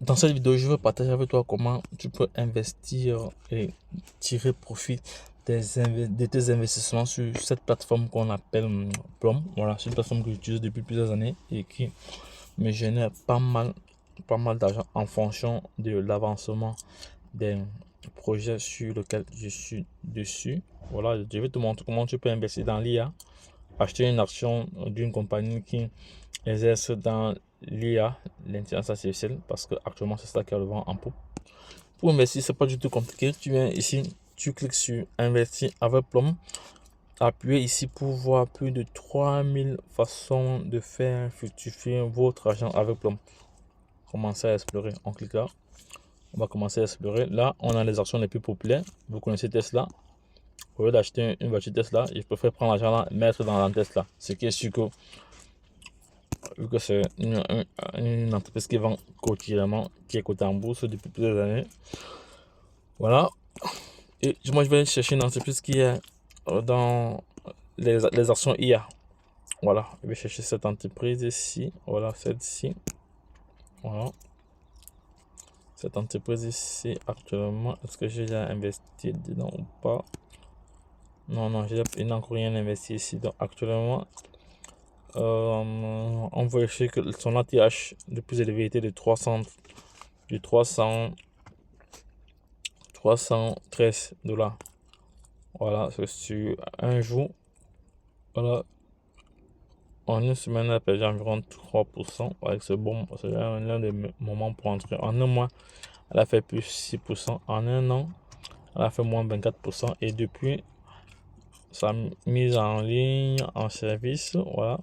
Dans cette vidéo, je veux partager avec toi comment tu peux investir et tirer profit de tes investissements sur cette plateforme qu'on appelle Plum. Voilà, c'est une plateforme que j'utilise depuis plusieurs années et qui me génère pas mal d'argent en fonction de l'avancement des projets sur lesquels je suis dessus. Voilà, je vais te montrer comment tu peux investir dans l'IA, acheter une action d'une compagnie qui exerce dans l'IA, l'intelligence artificielle, parce que actuellement c'est ça qui a le vent en poupe. Pour investir, c'est pas du tout compliqué. Tu viens ici, tu cliques sur investir avec Plum. Appuyez ici pour voir plus de 3000 façons de faire fructifier votre argent avec Plum. Commencez à explorer. On clique là. On va commencer à explorer. Là, on a les actions les plus populaires. Vous connaissez Tesla. Au lieu d'acheter une voiture Tesla, je préfère prendre l'argent là, mettre dans la Tesla. Ce qui est sûr que vu que c'est une entreprise qui vend quotidiennement, qui est cotée en bourse depuis plusieurs années. Voilà. Et moi, je vais chercher une entreprise qui est dans les actions IA. Voilà. Je vais chercher cette entreprise ici. Voilà, celle-ci. Voilà. Cette entreprise ici, actuellement, est-ce que j'ai déjà investi dedans ou pas? Non, je n'ai encore rien investi ici. Donc, actuellement, on voit ici que son ATH le plus élevé était de 313 $. Voilà, c'est sur un jour. Voilà, en une semaine, elle a perdu environ 3%. Avec ce bon, c'est l'un des moments pour entrer. En un mois, elle a fait plus 6%. En un an, elle a fait moins 24%. Et depuis sa mise en ligne, en service, voilà,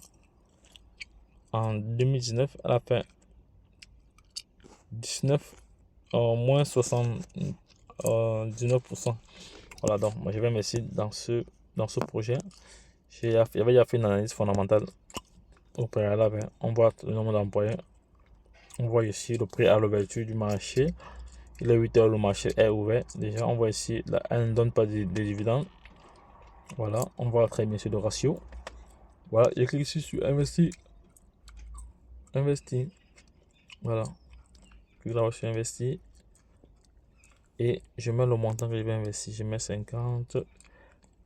en 2019, elle a fait 19, moins 79%. Voilà, donc moi je vais investir dans ce projet. J'avais déjà fait une analyse fondamentale au préalable. On voit le nombre d'employés. On voit ici le prix à l'ouverture du marché. Il est 8 heures, le marché est ouvert. Déjà, on voit ici, là, elle ne donne pas de dividendes. Voilà, on voit très bien sur le ratio. Voilà, je clique ici sur investir. Investir. Voilà. Clique là sur investir. Et je mets le montant que je vais investir. Je mets 50.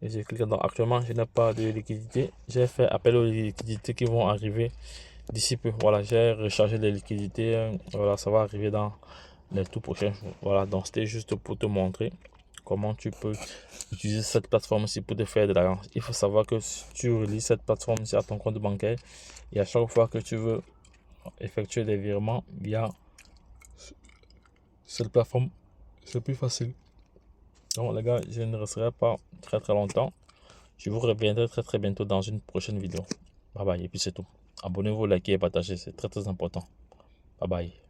Et je clique dans actuellement, je n'ai pas de liquidité. J'ai fait appel aux liquidités qui vont arriver d'ici peu. Voilà, j'ai rechargé les liquidités. Voilà, ça va arriver dans les tout prochains jours. Voilà, donc c'était juste pour te montrer comment tu peux utiliser cette plateforme-ci pour te faire de l'argent. Il faut savoir que si tu relis cette plateforme-ci à ton compte bancaire et à chaque fois que tu veux effectuer des virements via cette plateforme, c'est plus facile. Donc les gars, je ne resterai pas très longtemps. Je vous reviendrai très bientôt dans une prochaine vidéo. Bye bye, et puis c'est tout. Abonnez-vous, likez et partagez, c'est très important. Bye bye.